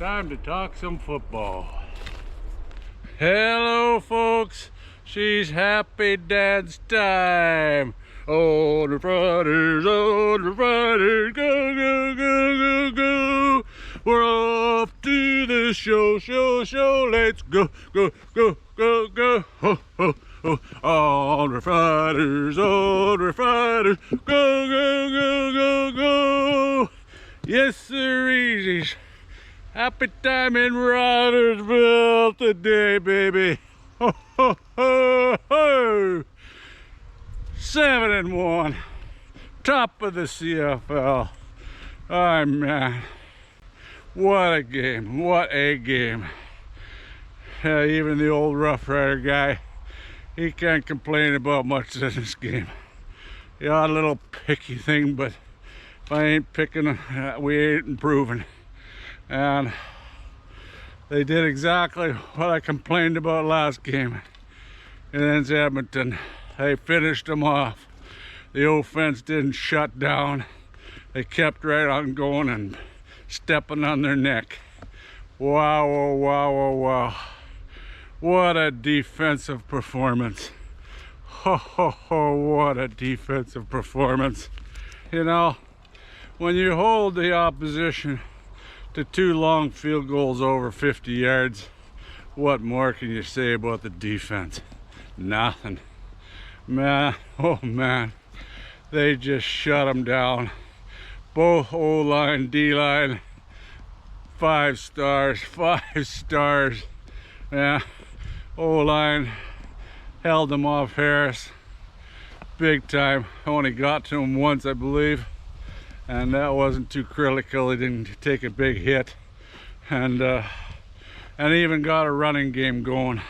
Time to talk some football. Hello, folks. She's happy dance time. Oh, the Roughriders, oh, the Roughriders, go, go, go, go, go. We're off to the show. Let's go, go, go, go, go. Ho, ho, ho. Oh, the Roughriders, oh, the Roughriders, go, go, go, go, go. Yes, sir, easy. Happy time in Ridersville today, baby. Ho, ho, ho, ho. 7-1, top of the CFL. Oh man, what a game! What a game! Even the old Rough Rider guy, he can't complain about much in this game. Yeah, a little picky thing, but if I ain't picking, we ain't improving. And they did exactly what I complained about last game against Edmonton. They finished them off. The offense didn't shut down. They kept right on going and stepping on their neck. Wow, oh, wow, oh, wow. What a defensive performance. Ho, ho, ho, what a defensive performance. You know, when you hold the opposition to 2 long field goals over 50 yards, what more can you say about the defense? Nothing. Man, oh man, they just shut them down. Both O-line, D-line, 5 stars, 5 stars. Yeah, O-line held them off Harris big time. Only got to him once, I believe, and that wasn't too critical. He didn't take a big hit, and even got a running game going.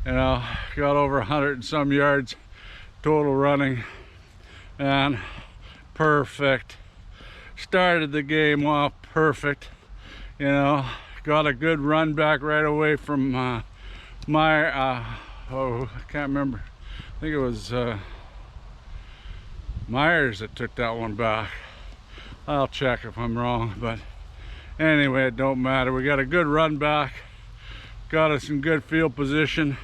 You know, got over 100 and some yards total running, and perfect. Started the game off perfect. You know, got a good run back right away from my oh, I can't remember. I think it was Myers that took that one back. I'll check if I'm wrong, but anyway, it don't matter. We got a good run back, got us in good field position,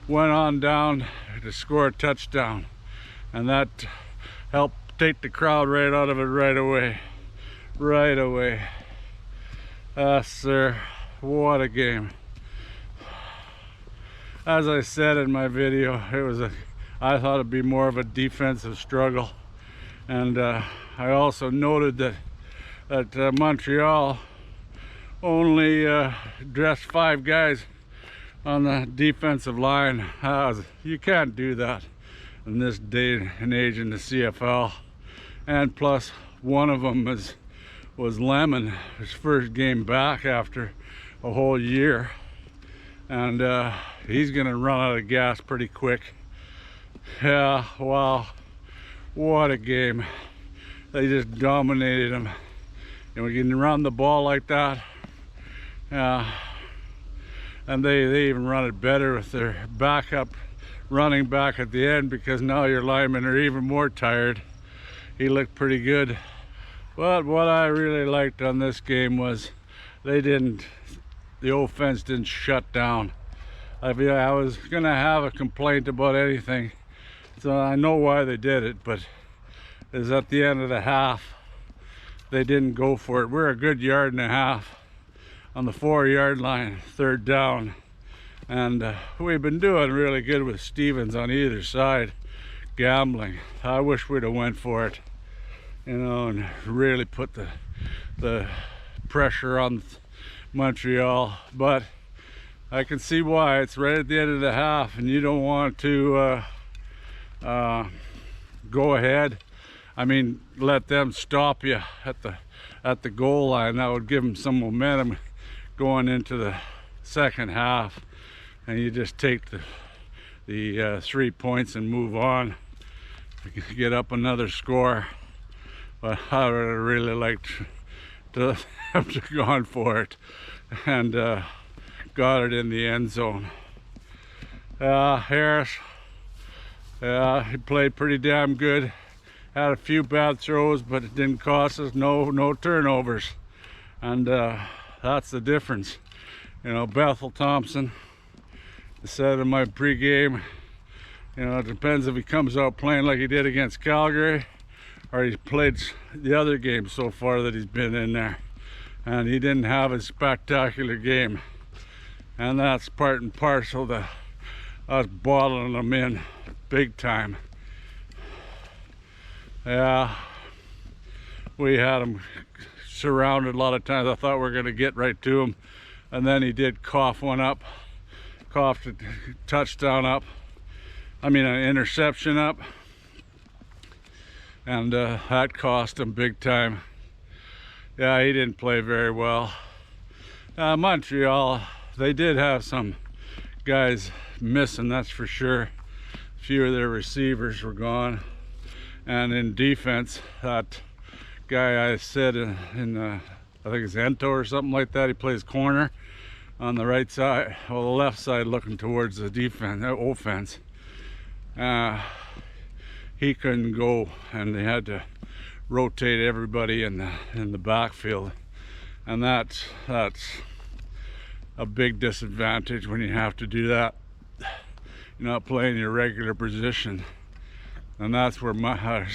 went on down to score a touchdown, and that helped take the crowd right out of it right away. Sir, what a game. As I said in my video, I thought it'd be more of a defensive struggle, and I also noted that Montreal only dressed 5 guys on the defensive line. You can't do that in this day and age in the CFL. And plus, one of them was Lemon, his first game back after a whole year, and he's gonna run out of gas pretty quick. Yeah, wow, what a game. They just dominated him. And we can run the ball like that. And they even run it better with their backup running back at the end, because now your linemen are even more tired. He looked pretty good. But what I really liked on this game was the offense didn't shut down. I was gonna have a complaint about anything, so I know why they did it, but is at the end of the half, they didn't go for it. We're a good 1.5 yards on the 4-yard line, 3rd down, and we've been doing really good with Stevens on either side, gambling. I wish we'd have went for it, you know, and really put the pressure on Montreal. But I can see why. It's right at the end of the half, and you don't want to go ahead. I mean, let them stop you at the goal line. That would give them some momentum going into the second half, and you just take the 3 points and move on, get up another score. But I would have really liked to have gone for it, and got it in the end zone. Harris, he played pretty damn good. Had a few bad throws, but it didn't cost us no turnovers. And that's the difference. You know, Bethel Thompson said in my pregame, you know, it depends if he comes out playing like he did against Calgary or he's played the other games so far that he's been in there. And he didn't have a spectacular game. And that's part and parcel to us bottling them in big time. Yeah, we had him surrounded a lot of times. I thought we were going to get right to him. And then he did cough one up, coughed a touchdown up. I mean, an interception up. And that cost him big time. Yeah, he didn't play very well. Montreal, they did have some guys missing, that's for sure. A few of their receivers were gone. And in defense, that guy I said in I think it's Ento or something like that, he plays corner on the right side, well, the left side looking towards the defense, offense. He couldn't go, and they had to rotate everybody in the backfield, and that's a big disadvantage when you have to do that. You're not playing your regular position, and that's where the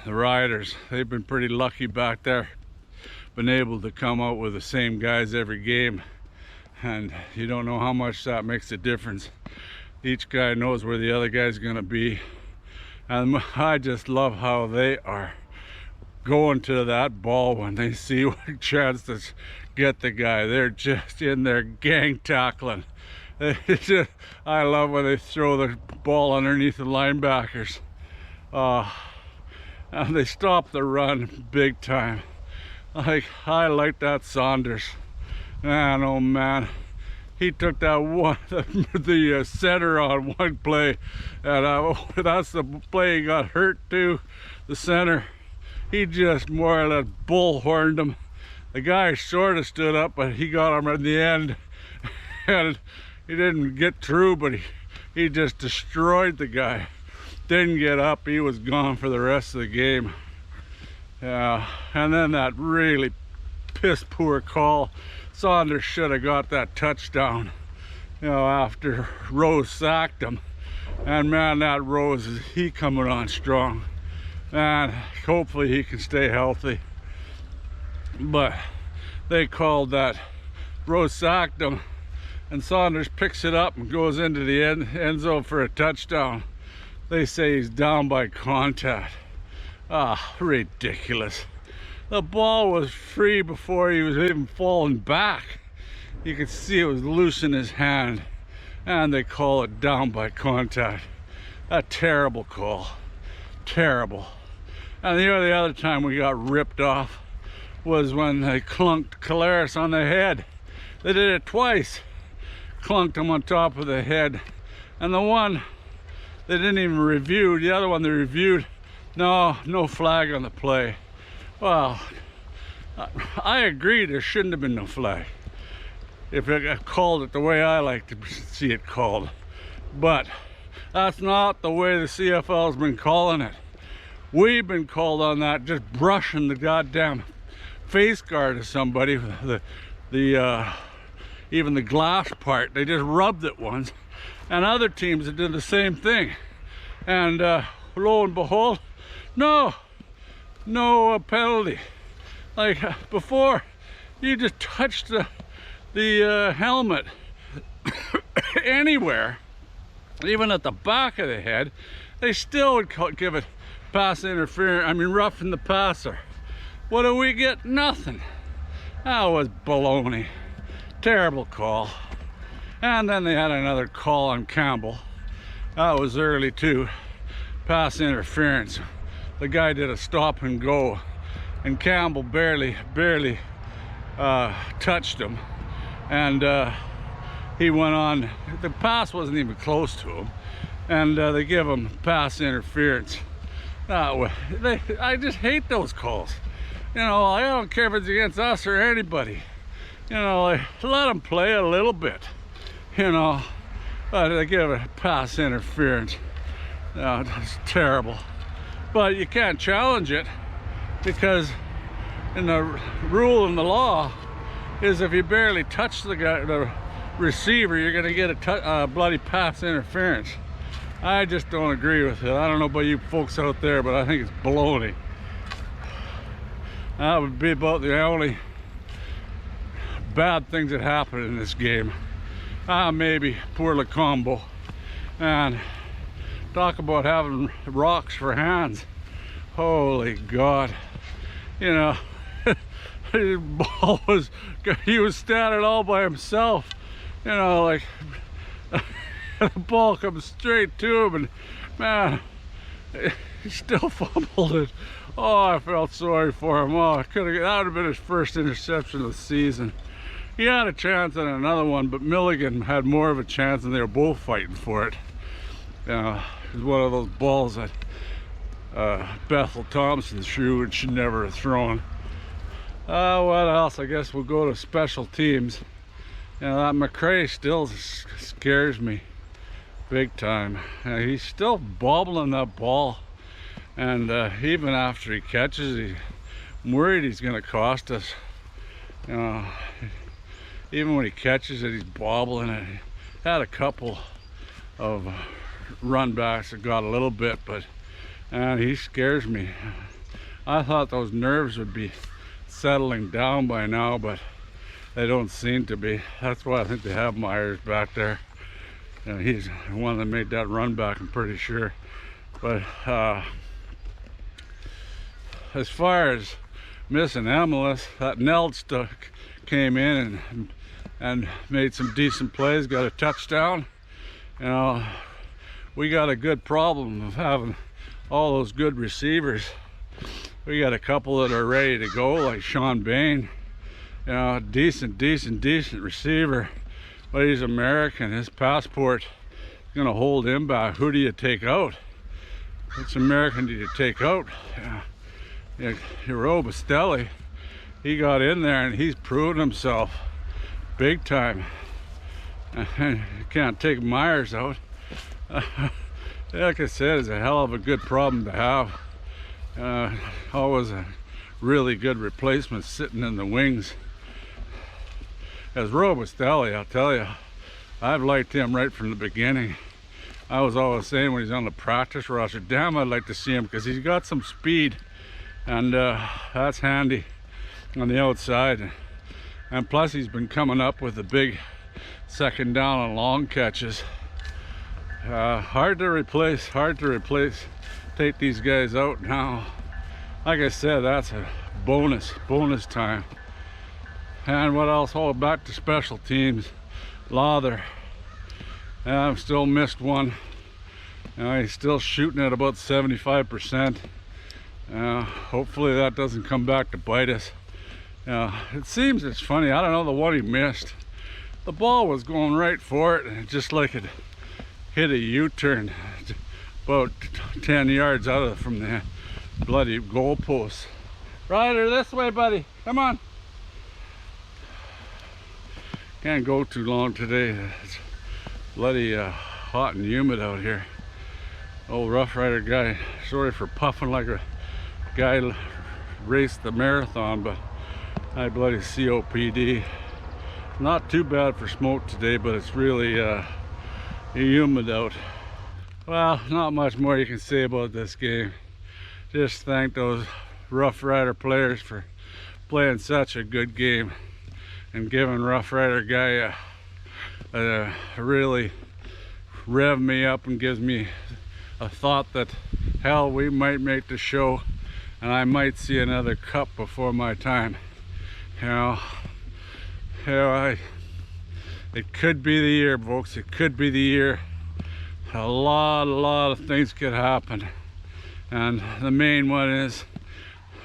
Riders, they've been pretty lucky back there, been able to come out with the same guys every game, and you don't know how much that makes a difference. Each guy knows where the other guy's gonna be, and I just love how they are going to that ball when they see a chance to get the guy. They're just in there gang tackling. I love when they throw the ball underneath the linebackers. And they stop the run big time. I like that Saunders. Man, oh man. He took that one, the center on one play, and that's the play he got hurt too, the center. He just more or less bullhorned him. The guy sort of stood up, but he got him at the end, and he didn't get through, but he just destroyed the guy. Didn't get up, he was gone for the rest of the game. Yeah, and then that really piss poor call. Saunders should have got that touchdown, you know, after Rose sacked him. And man, that Rose, he coming on strong. And hopefully he can stay healthy. But they called that Rose sacked him, and Saunders picks it up and goes into the end zone for a touchdown. They say he's down by contact. Ah, ridiculous. The ball was free before he was even falling back. You could see it was loose in his hand, and they call it down by contact. A terrible call. Terrible. And the other time we got ripped off was when they clunked Caleris on the head. They did it twice. Clunked him on top of the head. And the one they didn't even review, the other one they reviewed, no flag on the play. Well, I agree there shouldn't have been no flag if it called it the way I like to see it called. But that's not the way the CFL's been calling it. We've been called on that, just brushing the goddamn face guard of somebody, even the glass part. They just rubbed it once, and other teams that did the same thing. And lo and behold, no penalty. Like before, you just touched the helmet anywhere, even at the back of the head, they still would give it pass interference. I mean, roughing the passer. What do we get? Nothing. That was baloney. Terrible call. And then they had another call on Campbell. That was early too. Pass interference. The guy did a stop and go, and Campbell barely touched him, and he went on. The pass wasn't even close to him, and they give him pass interference. I just hate those calls. You know, I don't care if it's against us or anybody. You know, let them play a little bit. You know, but they give a pass interference. It's terrible. But you can't challenge it because And the rule in the law is if you barely touch the receiver, you're gonna get a bloody pass interference. I just don't agree with it. I don't know about you folks out there, but I think it's baloney. That would be about the only bad things that happened in this game. Maybe poor Lecombo. And talk about having rocks for hands. Holy God. You know, his ball was, he was standing all by himself. You know, like, the ball comes straight to him, and man, he still fumbled it. Oh, I felt sorry for him. Oh, that would have been his first interception of the season. He had a chance at another one, but Milligan had more of a chance, and they were both fighting for it. It was one of those balls that Bethel Thompson threw and should never have thrown. What else? I guess we'll go to special teams. You know, that McCray still scares me big time. He's still bobbling that ball, and even after he catches it, I'm worried he's going to cost us. You know, even when he catches it, he's bobbling it. He had a couple of run backs that got a little bit, but he scares me. I thought those nerves would be settling down by now, but they don't seem to be. That's why I think they have Myers back there. And he's the one that made that run back, I'm pretty sure. But as far as missing MLS, that Neld came in and made some decent plays, got a touchdown. You know, we got a good problem of having all those good receivers. We got a couple that are ready to go, like Sean Bain. You know, decent receiver, but he's American. His passport is gonna hold him back. Who do you take out? Which American do you take out? Robustelli, he got in there and he's proven himself big time. You can't take Myers out. Like I said, it's a hell of a good problem to have. Always a really good replacement sitting in the wings. As Robustelli, I'll tell you, I've liked him right from the beginning. I was always saying when he's on the practice roster, damn, I'd like to see him because he's got some speed, and that's handy on the outside. And plus, he's been coming up with the big second down and long catches. Hard to replace. Take these guys out now. Like I said, that's a bonus time. And what else? Oh, back to special teams. Lawther. I've still missed one. He's still shooting at about 75%. Hopefully that doesn't come back to bite us. It seems, it's funny, I don't know the one he missed. The ball was going right for it, and just like it hit a U-turn about 10 yards out from the bloody goalpost. Ryder, this way, buddy. Come on. Can't go too long today. It's bloody hot and humid out here. Old Rough Rider guy, sorry for puffing like a guy raced the marathon, but I bloody COPD. Not too bad for smoke today, but it's really humid out. Well, not much more you can say about this game. Just thank those Rough Rider players for playing such a good game and giving Rough Rider guy really rev me up and gives me a thought that hell, we might make the show and I might see another cup before my time. It could be the year, folks. It could be the year. A lot of things could happen, and the main one is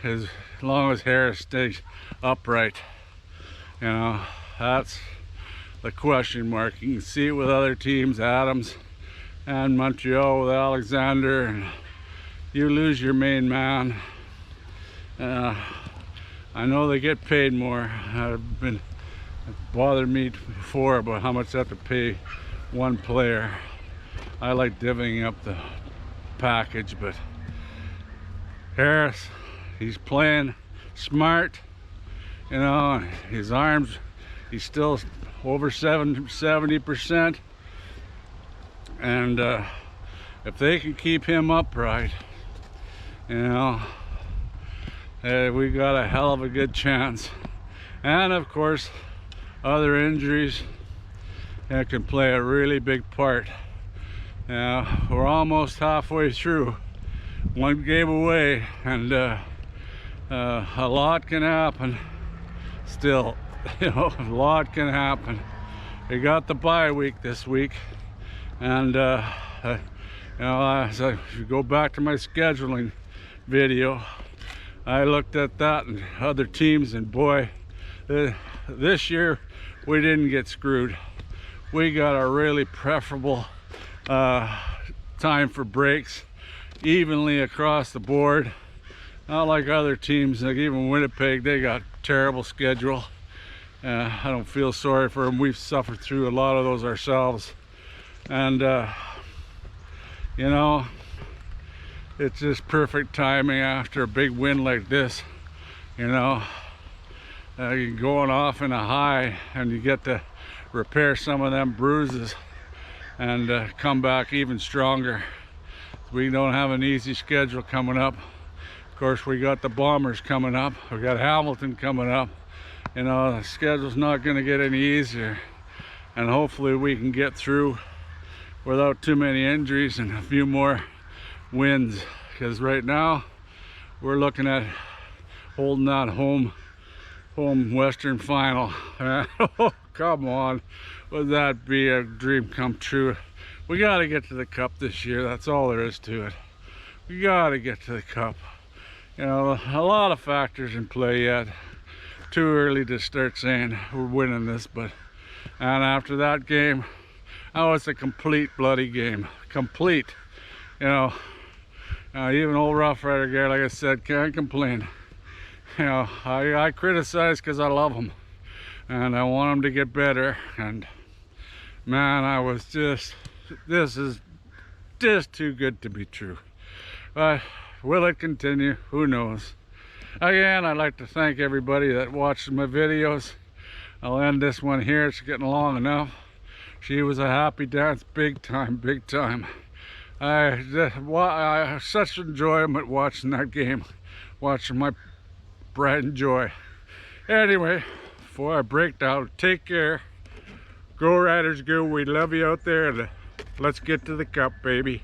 as long as Harris stays upright. That's the question mark. You can see it with other teams, Adams and Montreal with Alexander, and you lose your main man. I know they get paid more. It's bothered me before about how much they have to pay one player. I like divvying up the package, but Harris, he's playing smart, you know. His arms, he's still over 70%, and if they can keep him upright, you know, we got a hell of a good chance. And of course, other injuries that can play a really big part. Now we're almost halfway through, one game away, and a lot can happen still. You know, a lot can happen. We got the bye week this week, and you know, as I go back to my scheduling video, I looked at that and other teams, and boy, this year we didn't get screwed. We got a really preferable time for breaks, evenly across the board. Not like other teams, like even Winnipeg, they got a terrible schedule. I don't feel sorry for them. We've suffered through a lot of those ourselves, and you know, it's just perfect timing after a big win like this. You know, you're going off in a high, and you get to repair some of them bruises and come back even stronger. We don't have an easy schedule coming up. Of course, we got the Bombers coming up. We got Hamilton coming up. You know, the schedule's not going to get any easier, and hopefully we can get through without too many injuries and a few more wins, because right now we're looking at holding that home Western final. Oh, come on, would that be a dream come true? We got to get to the cup this year. That's all there is to it. We got to get to the cup. You know, a lot of factors in play yet. Too early to start saying we're winning this, but and after that game, oh, it's a complete bloody game. Complete. You know, even old Roughrider guy, like I said, can't complain. You know, I criticize because I love him, and I want him to get better. And man, I was just, this is just too good to be true. But will it continue? Who knows? Again, I'd like to thank everybody that watched my videos. I'll end this one here. It's getting long enough. She was a happy dance, big time, big time. I such enjoyment watching that game, watching my pride and joy. Anyway, before I break down, take care. Go Riders, go. We love you out there, and let's get to the cup, baby.